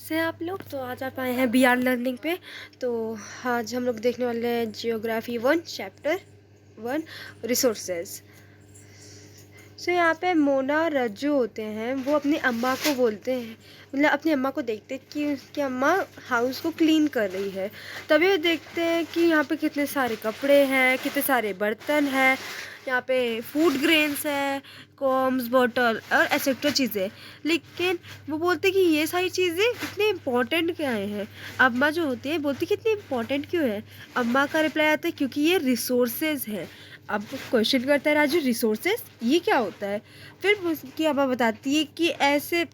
कैसे हैं आप लोग। तो आज आप आए हैं बी आर लर्निंग पे। तो आज हम लोग देखने वाले हैं जियोग्राफी 1 चैप्टर 1 रिसोर्सेज। सो यहाँ पे मोना और रज्जू होते हैं, वो अपनी अम्मा को बोलते हैं, मतलब अपनी अम्मा को देखते हैं कि उसकी अम्मा हाउस को क्लीन कर रही है। तभी वो देखते हैं कि यहाँ पे कितने सारे कपड़े हैं, कितने सारे बर्तन हैं, यहाँ पे फूड ग्रेन्स है, कॉम्स बॉटल और एक्सेट्रा चीज़ें। लेकिन वो बोलते हैं कि ये सारी चीज़ें इतनी इम्पोर्टेंट क्या हैं। अम्मा जो होती है बोलती है कि इतनी इम्पोर्टेंट क्यों है। अम्मा का रिप्लाई आता है क्योंकि ये रिसोर्सेज है। अब क्वेश्चन करता है राजू रिसोर्सेज ये क्या होता है। फिर उसकी अम्मा बताती है कि ऐसे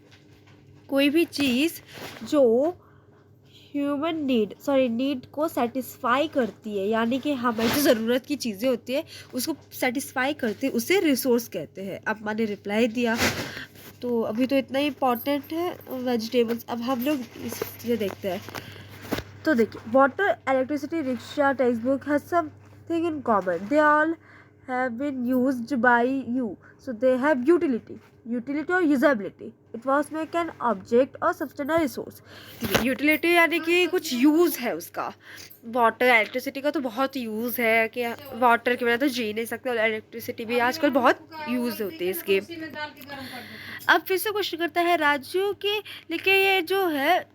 कोई भी चीज़ जो ह्यूमन नीड को सेटिस्फाई करती है, यानी कि हमारी जो ज़रूरत की चीज़ें होती है उसको सेटिस्फाई करती है, उसे रिसोर्स कहते हैं। अम्मा ने रिप्लाई दिया। तो अभी तो इतना ही इम्पॉर्टेंट है वेजिटेबल्स। अब हम लोग ये देखते हैं। तो देखिए, water, electricity, rickshaw, textbook has something in common. They all have been used by you, so they have utility और usability. It was make an object और सब्सटेंस और रिसोर्स। यूटिलिटी यानी कि कुछ यूज़ है उसका। वाटर, इलेक्ट्रिसिटी का तो बहुत यूज़ है कि वाटर के बिना तो जी नहीं सकते, और इलेक्ट्रिसिटी भी आजकल बहुत यूज़ होती है इसकी। अब फिर से क्वेश्चन करता है राजू कि लेकिन ये जो है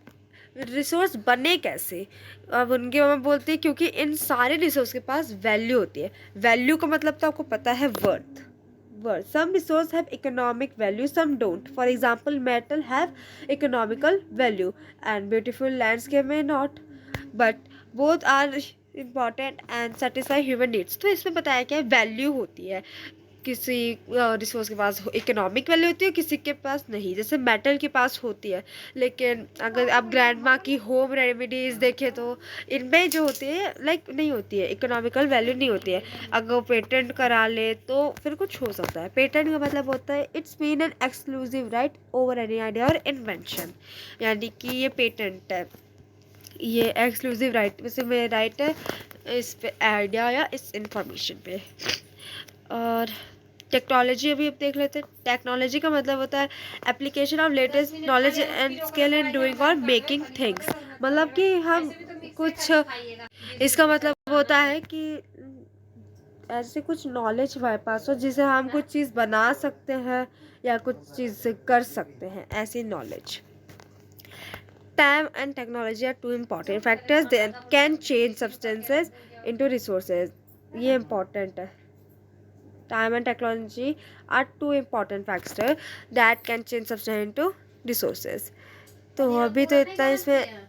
रिसोर्स बने कैसे। अब उनके मम्मा बोलती है क्योंकि इन सारे रिसोर्स के पास वैल्यू होती है। वैल्यू का मतलब तो आपको पता है, worth. Some resources have economic value, some don't. For example, metal have economical value and beautiful landscape may not. But both are important and satisfy human needs. तो इसमें बताया क्या है, वैल्यू होती है। किसी रिसोर्स के पास इकोनॉमिक वैल्यू होती है, किसी के पास नहीं। जैसे मेटल के पास होती है, लेकिन अगर आप ग्रैंड माँ की होम रेमेडीज़ देखें तो इनमें जो होती है लाइक नहीं होती है, इकोनॉमिकल वैल्यू नहीं होती है। अगर वो पेटेंट करा ले तो फिर कुछ हो सकता है। पेटेंट का मतलब होता है it's mean an exclusive right over any idea और इन्वेंशन, यानी कि ये पेटेंट है, ये एक्सक्लूसिव राइट वैसे में राइट है इस पे आइडिया या इस इंफॉर्मेशन पे। और टेक्नोलॉजी अभी अब देख लेते हैं। टेक्नोलॉजी का मतलब होता है application of latest knowledge and skill in doing और मेकिंग थिंग्स। मतलब कि हम कुछ, इसका मतलब होता है कि ऐसे कुछ नॉलेज हमारे पास हो जिसे हम कुछ चीज़ बना सकते हैं या कुछ चीज़ कर सकते हैं, ऐसी knowledge. Time and technology are two important factors that can change substances into resources. ये इम्पॉर्टेंट है। Time and technology are two important factors that can change substance into resources. तो अभी तो इतना इसमें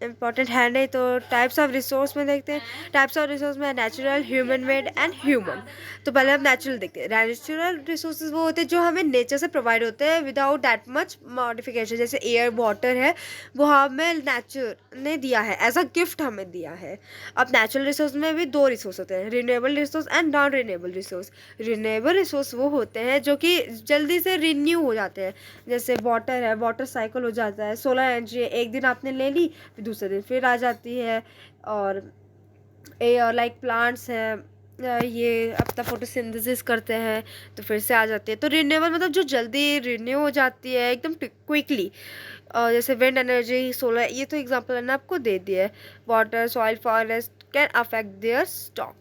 इम्पॉर्टेंट है नहीं। तो टाइप्स ऑफ रिसोर्स में देखते हैं। टाइप्स ऑफ रिसोर्स में natural, human made and human. तो पहले हम नेचुरल देखते हैं। नेचुरल रिसोर्सेज वो होते हैं जो हमें नेचर से प्रोवाइड होते हैं विदाउट दैट मच मॉडिफिकेशन। जैसे एयर, वाटर है, वो हमें नेचर ने दिया है, एज अ गिफ्ट हमें दिया है। अब नेचुरल रिसोर्स में भी दो रिसोर्स होते हैं, renewable resource and non renewable resource. Renewable resource वो होते हैं जो कि जल्दी से रिन्यू हो जाते हैं। जैसे वाटर है, वाटर साइकिल हो जाता है। सोलर एनर्जी एक दिन आपने ले ली, दूसरे दिन फिर आ जाती है। और एयर लाइक प्लांट्स हैं, ये अपना फोटोसिंथेसिस करते हैं तो फिर से आ जाती है। तो रिन्यूएबल मतलब जो जल्दी रिन्यू हो जाती है एकदम क्विकली। जैसे विंड एनर्जी, सोलर, ये तो एग्जांपल मैंने आपको दे दिया है। Water, soil, forest can affect there stock.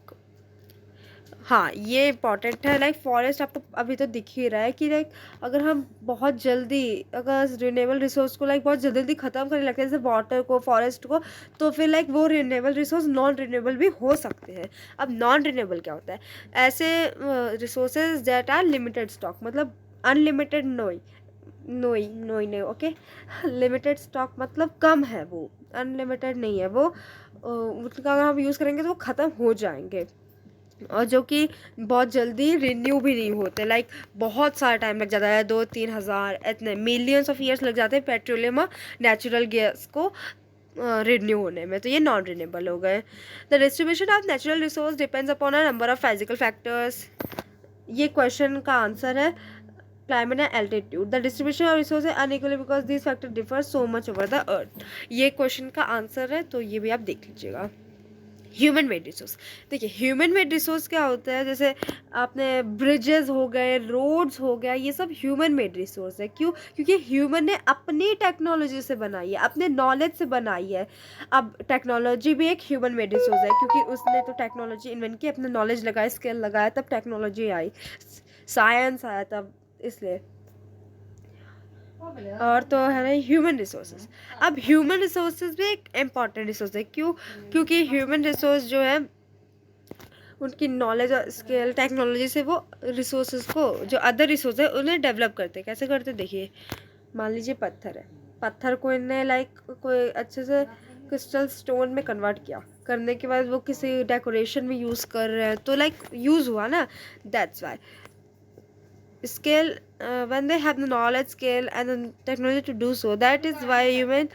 हाँ, ये इम्पॉर्टेंट है। लाइक फॉरेस्ट आपको अभी तो दिख ही रहा है कि लाइक अगर हम बहुत जल्दी अगर रिन्यूएबल रिसोर्स को लाइक बहुत जल्दी ख़त्म करने लगते हैं, जैसे वाटर को, फॉरेस्ट को, तो फिर लाइक वो रिन्यूएबल रिसोर्स नॉन रिन्यूएबल भी हो सकते हैं। अब नॉन रिन्यूएबल क्या होता है, ऐसे resources that are limited stock, मतलब अनलिमिटेड नहीं ओके। लिमिटेड स्टॉक मतलब कम है, वो अनलिमिटेड नहीं है। वो उसका अगर हम यूज़ करेंगे तो वो ख़त्म हो जाएंगे, और जो कि बहुत जल्दी रिन्यू भी नहीं होते। लाइक बहुत सारा टाइम लग जाता है, 2-3 हज़ार, इतने मिलियंस ऑफ ईयर्स लग जाते हैं पेट्रोलियम और नेचुरल गैस को रिन्यू होने में। तो ये नॉन रिन्यूएबल हो गए। The distribution of natural resource depends upon a number of physical factors. ये क्वेश्चन का आंसर है climate and altitude. The distribution of resource unequally because this factor differ so much over the earth. ये question का answer है, तो ये भी आप देख लीजिएगा। Human made resource. देखिए ह्यूमन मेड रिसोर्स क्या होता है, जैसे आपने ब्रिजेस हो गए, रोड्स हो गया, ये सब ह्यूमन मेड रिसोर्स है। क्यों? क्योंकि ह्यूमन ने अपनी टेक्नोलॉजी से बनाई है, अपने नॉलेज से बनाई है। अब टेक्नोलॉजी भी एक ह्यूमन मेड रिसोर्स है, क्योंकि उसने तो टेक्नोलॉजी इन्वेंट की, अपने नॉलेज लगाया, स्किल लगाया, तब टेक्नोलॉजी आई, साइंस आया तब, इसलिए। और तो है ना ह्यूमन रिसोर्सेज। अब ह्यूमन रिसोर्सेज भी एक इम्पॉर्टेंट रिसोर्स है। क्यों? क्योंकि ह्यूमन रिसोर्स जो है, उनकी नॉलेज और स्किल टेक्नोलॉजी से वो रिसोर्सेज को, जो अदर रिसोर्स है, उन्हें डेवलप करते। कैसे करते? देखिए, मान लीजिए पत्थर है, पत्थर को इन्हें लाइक कोई अच्छे से क्रिस्टल स्टोन में कन्वर्ट किया, करने के बाद वो किसी डेकोरेशन में यूज़ कर रहे हैं, तो लाइक यूज़ हुआ ना, that's why skill, when they have the knowledge, skill and the technology to do so, that is why human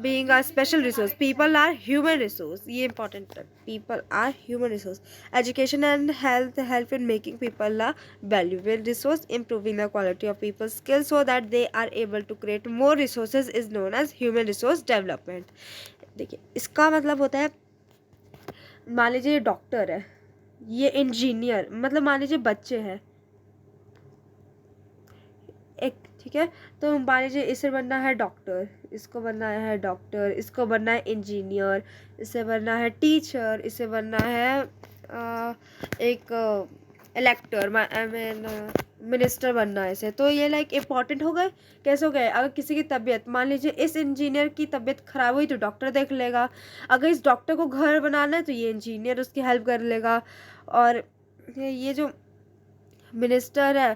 being a special resource. People are human resource, ये important है, people are human resource. Education and health help in making people a valuable resource, improving the quality of people's skills so that they are able to create more resources is known as human resource development. देखिए इसका मतलब होता है, मान लीजिए doctor है, ये engineer, मतलब मान लीजिए बच्चे हैं एक, ठीक है, तो मान लीजिए इसे बनना है डॉक्टर, इसको बनना है डॉक्टर, इसको बनना है इंजीनियर, इसे बनना है टीचर, इसे बनना है एक इलेक्टर, आई मीन मिनिस्टर बनना है इसे। तो ये लाइक इम्पॉर्टेंट हो गए। कैसे हो गए? अगर किसी की तबीयत, मान लीजिए इस इंजीनियर की तबीयत ख़राब हुई तो डॉक्टर देख लेगा, अगर इस डॉक्टर को घर बनाना है तो ये इंजीनियर उसकी हेल्प कर लेगा। और ये जो मिनिस्टर है,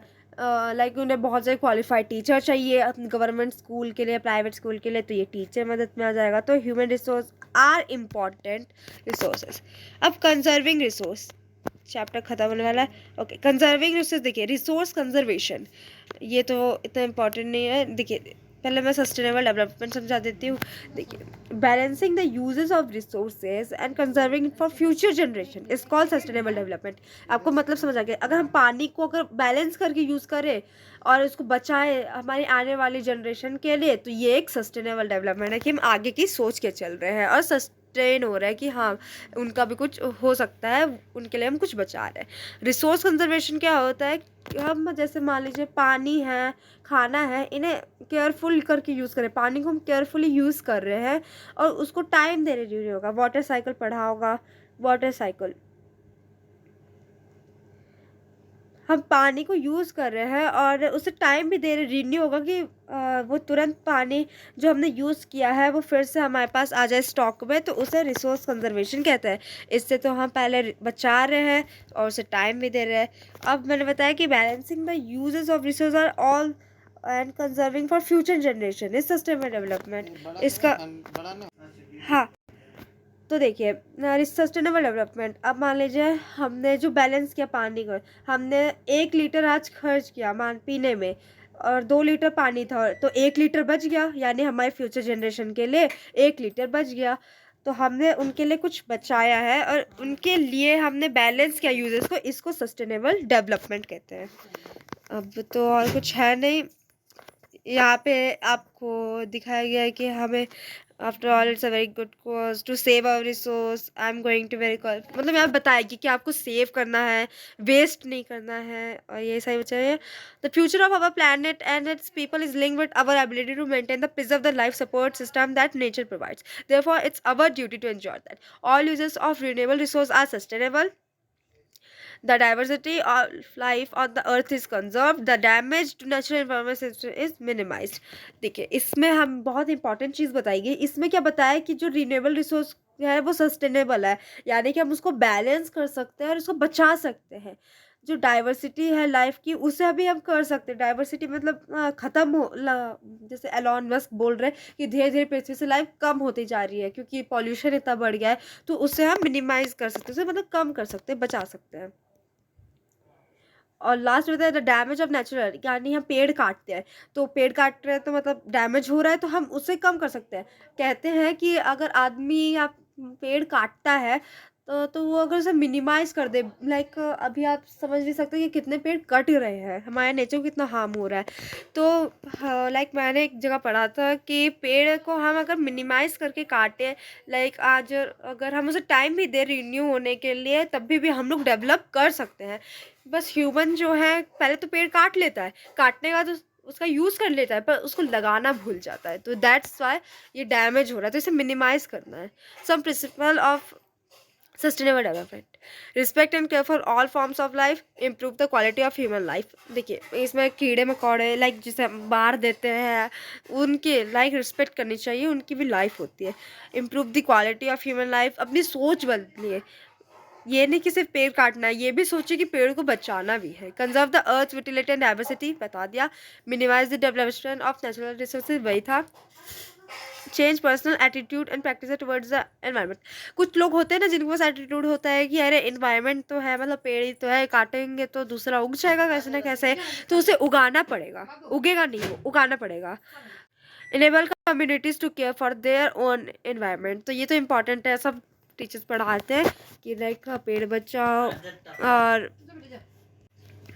लाइक उन्हें बहुत सारे क्वालिफाइड टीचर चाहिए गवर्नमेंट स्कूल के लिए, प्राइवेट स्कूल के लिए, तो ये टीचर मदद में आ जाएगा। तो human resource are important resources. अब कंजर्विंग रिसोर्स चैप्टर खत्म होने वाला है। Okay, conserving resource. देखिए रिसोर्स कंजर्वेशन, ये तो इतना इम्पॉर्टेंट नहीं है। देखिए पहले मैं सस्टेनेबल डेवलपमेंट समझा देती हूँ। देखिए balancing the uses of resources and conserving for future generation is called sustainable development. आपको मतलब समझ आ गया? अगर हम पानी को अगर बैलेंस करके यूज़ करें और उसको बचाएं हमारी आने वाली जनरेशन के लिए, तो ये एक सस्टेनेबल डेवलपमेंट है कि हम आगे की सोच के चल रहे हैं और सस्टेन हो रहा है कि हाँ उनका भी कुछ हो सकता है, उनके लिए हम कुछ बचा रहे हैं। रिसोर्स कंजर्वेशन क्या होता है? हम जैसे मान लीजिए पानी है, खाना है, इन्हें केयरफुल करके यूज़ करें। पानी को हम केयरफुली यूज़ कर रहे हैं और उसको टाइम दे रहे होगा। वाटर साइकिल पढ़ा होगा, वाटर साइकिल, हम पानी को यूज़ कर रहे हैं और उसे टाइम भी दे रहे, रिन्यू होगा कि वो तुरंत पानी जो हमने यूज़ किया है वो फिर से हमारे पास आ जाए स्टॉक में, तो उसे रिसोर्स कंजर्वेशन कहते हैं। इससे तो हम पहले बचा रहे हैं और उसे टाइम भी दे रहे हैं। अब मैंने बताया कि balancing the uses of resource are all and conserving for future generation is sustainable development. इसका हाँ, तो देखिए सस्टेनेबल डेवलपमेंट, अब मान लीजिए हमने जो बैलेंस किया पानी को, हमने 1 लीटर आज खर्च किया मान पीने में और 2 लीटर पानी था, तो 1 लीटर बच गया, यानी हमारे फ्यूचर जनरेशन के लिए 1 लीटर बच गया। तो हमने उनके लिए कुछ बचाया है और उनके लिए हमने बैलेंस किया यूजेस को, इसको सस्टेनेबल डेवलपमेंट कहते हैं। अब तो और कुछ है नहीं, यहाँ पे आपको दिखाया गया है कि हमें after all it's a very good cause to save our resource. I am going to very मतलब यहाँ बताएगी कि आपको सेव करना है, वेस्ट नहीं करना है, और ये सही बचा है। The future of our planet and its people is linked with our ability to maintain the preserve the life support system that nature provides, therefore it's our duty to enjoy that. All users of renewable resource are sustainable, the diversity of life on the earth is conserved, the damage to natural environment system is minimized। देखिए इसमें हम बहुत important चीज़ बताएगी। इसमें क्या बताया कि जो रिन्यूएबल रिसोर्स है वो सस्टेनेबल है, यानी कि हम उसको बैलेंस कर सकते हैं और उसको बचा सकते हैं। जो डाइवर्सिटी है लाइफ की, उसे अभी हम कर सकते हैं। डाइवर्सिटी मतलब ख़त्म हो जैसे एलॉन मस्क बोल रहे हैं कि धीरे धीरे पृथ्वी से लाइफ कम होती जा रही है क्योंकि पॉल्यूशन इतना बढ़ गया है, तो उससे हम मिनिमाइज कर सकते हैं, उसे मतलब कम कर सकते हैं, बचा सकते हैं। और लास्ट में द डैमेज ऑफ नेचुरल, यानी हम पेड़ काटते हैं, तो पेड़ काट रहे हैं तो मतलब डैमेज हो रहा है, तो हम उसे कम कर सकते हैं। कहते हैं कि अगर आदमी या पेड़ काटता है तो वो अगर उसे मिनिमाइज़ कर दे, लाइक अभी आप समझ भी सकते हैं कि कितने पेड़ कट रहे हैं, हमारे नेचर को कितना हार्म हो रहा है। तो लाइक मैंने एक जगह पढ़ा था कि पेड़ को हम अगर मिनिमाइज़ करके काटें, लाइक आज अगर हम उसे टाइम भी दें रिन्यू होने के लिए, तब भी हम लोग डेवलप कर सकते हैं। बस ह्यूमन जो है पहले तो पेड़ काट लेता है, काटने का तो उसका यूज़ कर लेता है, पर उसको लगाना भूल जाता है, तो दैट्स वाई ये डैमेज हो रहा है, तो इसे मिनिमाइज़ करना है। Some principle of sustainable development: respect and care for all forms of life, improve the quality of human life. देखिए, इसमें कीड़े मकोड़े लाइक जिसे हम मार देते हैं, उनके लाइक रिस्पेक्ट करनी चाहिए, उनकी भी लाइफ होती है। Improve the quality of human life, अपनी सोच बदलिए, ये नहीं कि सिर्फ पेड़ काटना है, ये भी सोचिए कि पेड़ को बचाना भी है। Conserve the earth fertility and diversity, बता दिया। Minimise the development of natural resources, वही था। Change personal attitude and practice towards the environment. कुछ लोग होते हैं ना जिनके पास एटीट्यूड होता है कि अरे एनवायरनमेंट तो है, मतलब पेड़ ही तो है, काटेंगे तो दूसरा उग जाएगा कैसे ना कैसे, तो उसे उगाना पड़ेगा, उगेगा नहीं, वो उगाना पड़ेगा। Enable communities to care for their own environment, तो ये तो इम्पॉर्टेंट है, सब टीचर्स पढ़ाते हैं कि लाइक पेड़ बचाओ और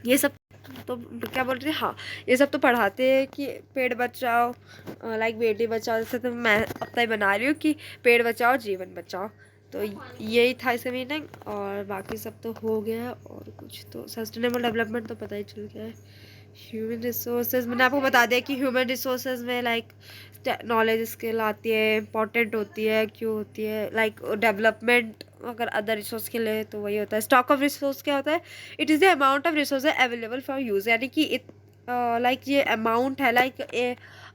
ये सब, तो क्या बोल रहे थे, हाँ ये सब तो पढ़ाते हैं कि पेड़ बचाओ, लाइक बेटी बचाओ, जैसे तो मैं अपना ही बना रही हूँ कि पेड़ बचाओ जीवन बचाओ। तो यही था इसका मीनिंग, और बाकी सब तो हो गया। और कुछ तो सस्टेनेबल डेवलपमेंट तो पता ही चल गया है। ह्यूमन रिसोर्सेज मैंने आपको बता दिया कि ह्यूमन रिसोर्सेज में लाइक नॉलेज स्किल आती है, इंपॉर्टेंट होती है, क्यों होती है, लाइक डेवलपमेंट अगर अदर रिसोर्स के लिए तो वही होता है। स्टॉक ऑफ रिसोर्स क्या होता है? It is the amount of resource available for use, यानी कि लाइक ये अमाउंट है, लाइक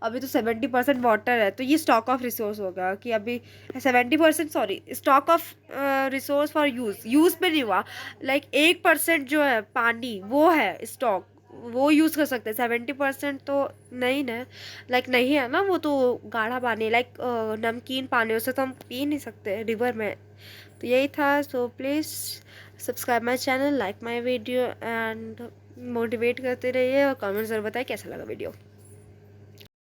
अभी तो 70% वाटर है, तो ये स्टॉक ऑफ रिसोर्स होगा कि अभी 70%, sorry, stock of resource for use पे नहीं हुआ, लाइक 1% जो है पानी वो है स्टॉक, वो यूज़ कर सकते हैं। 70% तो नहीं ना, लाइक नहीं है ना, वो तो गाढ़ा पानी, लाइक नमकीन पानी, उसे तो हम पी नहीं सकते रिवर में। तो यही था। So please subscribe my channel, like my video and motivate करते रहिए, और कमेंट ज़रूर बताएं कैसा लगा वीडियो।